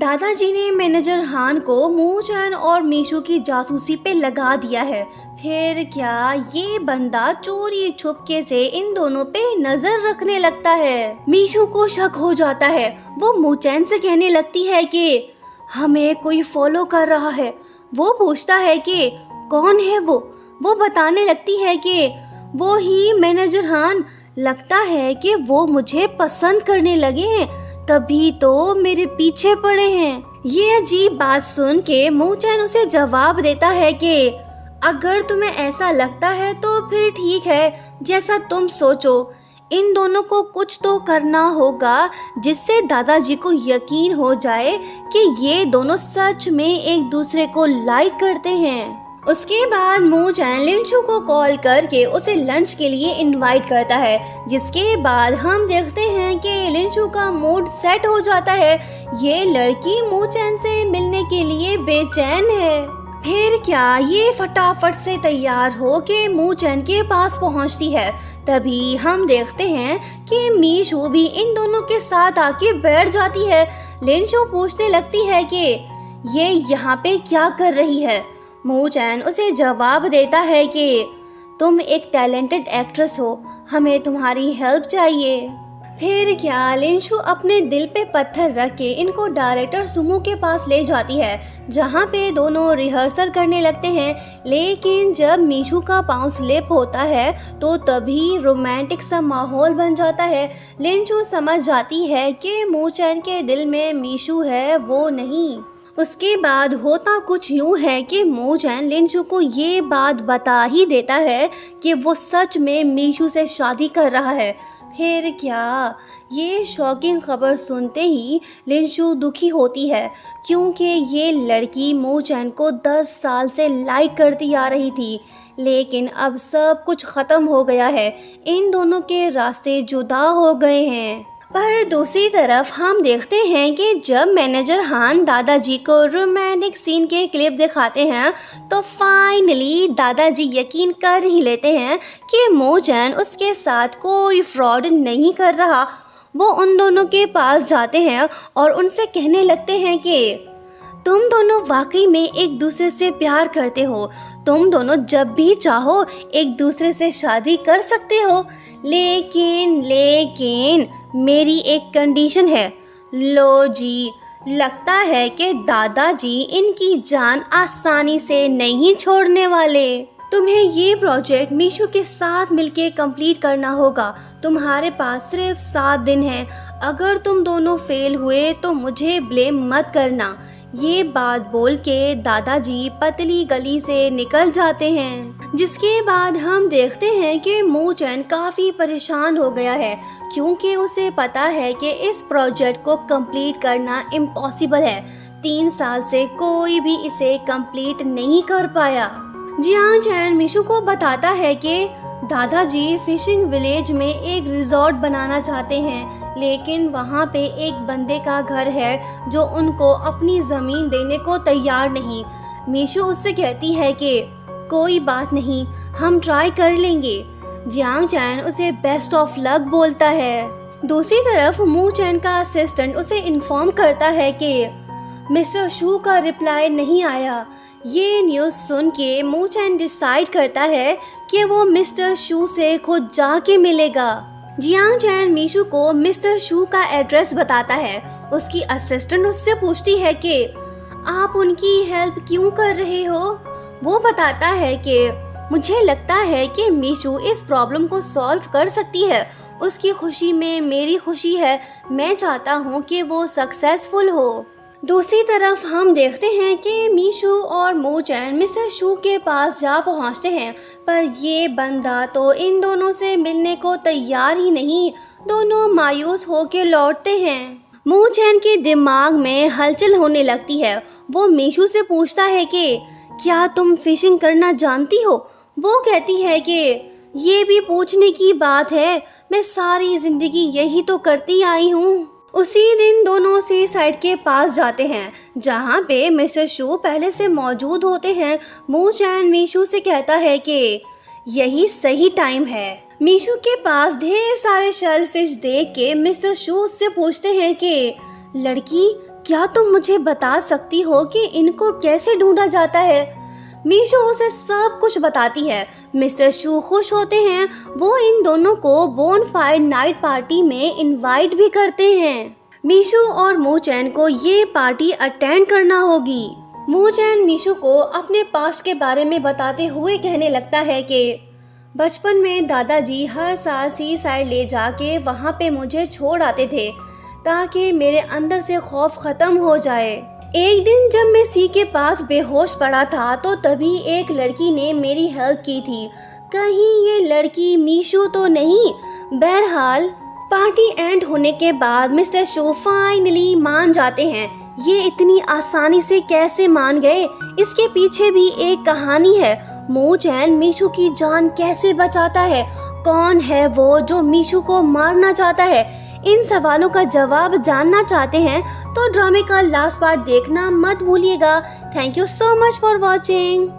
दादाजी ने मैनेजर हान को मूचैन और मीशू की जासूसी पे लगा दिया है। फिर क्या ये बंदा चोरी छुपके से इन दोनों पे नजर रखने लगता है। मीशू को शक हो जाता है। वो मूचैन से कहने लगती है कि हमें कोई फॉलो कर रहा है। वो पूछता है कि कौन है वो बताने लगती है कि वो ही मैनेजर हान। लगता है कि वो मुझे पसंद करने लगे हैं, तभी तो मेरे पीछे पड़े हैं। ये अजीब बात सुन के मूचैन उसे जवाब देता है कि अगर तुम्हें ऐसा लगता है तो फिर ठीक है, जैसा तुम सोचो। इन दोनों को कुछ तो करना होगा जिससे दादाजी को यकीन हो जाए कि ये दोनों सच में एक दूसरे को लाइक करते हैं। उसके बाद मूचैन लिंचू को कॉल करके उसे लंच के लिए इनवाइट करता है, जिसके बाद हम देखते हैं कि लिंचू का मूड सेट हो जाता है। ये लड़की मूचैन से मिलने के लिए बेचैन है। फिर क्या ये फटाफट से तैयार हो के मूचैन के पास पहुंचती है। तभी हम देखते हैं कि मीशू भी इन दोनों के साथ आके बैठ जाती है। लिंचू पूछने लगती है कि ये यहाँ पे क्या कर रही है। मूचैन उसे जवाब देता है कि तुम एक टैलेंटेड एक्ट्रेस हो, हमें तुम्हारी हेल्प चाहिए। फिर क्या लिंचू अपने दिल पे पत्थर रख के इनको डायरेक्टर सुमो के पास ले जाती है, जहाँ पे दोनों रिहर्सल करने लगते हैं। लेकिन जब मीशू का पाँव स्लिप होता है तो तभी रोमांटिक सा माहौल बन जाता है। लिंचू समझ जाती है कि मूचैन के दिल में मीशू है, वो नहीं। उसके बाद होता कुछ यूँ है कि मूचैन लिंचू को ये बात बता ही देता है कि वो सच में मीशू से शादी कर रहा है। फिर क्या ये शॉकिंग खबर सुनते ही लिंचू दुखी होती है, क्योंकि ये लड़की मूचैन को 10 साल से लाइक करती आ रही थी। लेकिन अब सब कुछ ख़त्म हो गया है, इन दोनों के रास्ते जुदा हो गए हैं। पर दूसरी तरफ हम देखते हैं कि जब मैनेजर हान दादाजी को रोमांटिक सीन के क्लिप दिखाते हैं तो फाइनली दादाजी यकीन कर ही लेते हैं कि मूचैन उसके साथ कोई फ्रॉड नहीं कर रहा। वो उन दोनों के पास जाते हैं और उनसे कहने लगते हैं कि तुम दोनों वाकई में एक दूसरे से प्यार करते हो। तुम दोनों जब भी चाहो एक दूसरे से शादी कर सकते हो। लेकिन मेरी एक कंडीशन है। लो जी, लगता है कि दादाजी इनकी जान आसानी से नहीं छोड़ने वाले। तुम्हें ये प्रोजेक्ट मीशू के साथ मिलके कंप्लीट करना होगा। तुम्हारे पास सिर्फ 7 दिन है। अगर तुम दोनों फेल हुए तो मुझे ब्लेम मत करना। ये बात बोल के दादाजी पतली गली से निकल जाते हैं। जिसके बाद हम देखते हैं कि मूचैन काफ़ी परेशान हो गया है, क्योंकि उसे पता है कि इस प्रोजेक्ट को कंप्लीट करना इम्पॉसिबल है। 3 साल से कोई भी इसे कंप्लीट नहीं कर पाया। जियांग चैन मीशू को बताता है कि दादाजी फिशिंग विलेज में एक रिजॉर्ट बनाना चाहते हैं, लेकिन वहाँ पे एक बंदे का घर है जो उनको अपनी ज़मीन देने को तैयार नहीं। मीशू उससे कहती है कि कोई बात नहीं, हम ट्राई कर लेंगे। जियांग चैन उसे बेस्ट ऑफ लक बोलता है। दूसरी तरफ मूचैन का असिस्टेंट उसे इन्फॉर्म करता है कि मिस्टर शू का रिप्लाई नहीं आया। ये न्यूज़ सुन के मूचैन डिसाइड करता है कि वो मिस्टर शू से खुद जाके मिलेगा। जियांग चैन मीशू को मिस्टर शू का एड्रेस बताता है। उसकी असिस्टेंट उससे पूछती है कि आप उनकी हेल्प क्यों कर रहे हो। वो बताता है कि मुझे लगता है कि मीशू इस प्रॉब्लम को सॉल्व कर सकती है। उसकी खुशी में मेरी खुशी है। मैं चाहता हूँ कि वो सक्सेसफुल हो। दूसरी तरफ हम देखते हैं कि मीशू और मूचैन मिस्टर शू के पास जा पहुंचते हैं, पर ये बंदा तो इन दोनों से मिलने को तैयार ही नहीं। दोनों मायूस होकर लौटते हैं। मूचैन के दिमाग में हलचल होने लगती है। वो मीशू से पूछता है कि क्या तुम फिशिंग करना जानती हो। वो कहती है कि ये भी पूछने की बात है, मैं सारी जिंदगी यही तो करती आई हूँ। उसी दिन दोनों सी साइड के पास जाते हैं, जहाँ पे मिस्टर शू पहले से मौजूद होते हैं। मूचैन मीशू से कहता है कि यही सही टाइम है। मीशू के पास ढेर सारे शेलफिश देख के मिस्टर शू से पूछते हैं कि लड़की क्या तुम मुझे बता सकती हो कि इनको कैसे ढूंढा जाता है? मीशू उसे सब कुछ बताती है। मिस्टर शू खुश होते हैं। वो इन दोनों को बोनफायर नाइट पार्टी में इनवाइट भी करते हैं। मीशू और मूचैन को ये पार्टी अटेंड करना होगी। मूचैन मीशू को अपने पास्ट के बारे में बताते हुए कहने लगता है कि बचपन में दादाजी हर साल सी साइड ले जाके वहाँ पे मुझे छोड़ आते थे ताकि मेरे अंदर से खौफ ख़त्म हो जाए। एक दिन जब मैं सी के पास बेहोश पड़ा था तो तभी एक लड़की ने मेरी हेल्प की थी। कहीं ये लड़की मीशू तो नहीं? बहरहाल पार्टी एंड होने के बाद मिस्टर शू फाइनली मान जाते हैं। ये इतनी आसानी से कैसे मान गए? इसके पीछे भी एक कहानी है। मूचैन मीशू की जान कैसे बचाता है? कौन है वो जो मीशू को मारना चाहता है? इन सवालों का जवाब जानना चाहते हैं तो ड्रामे का लास्ट पार्ट देखना मत भूलिएगा। Thank you so much for watching.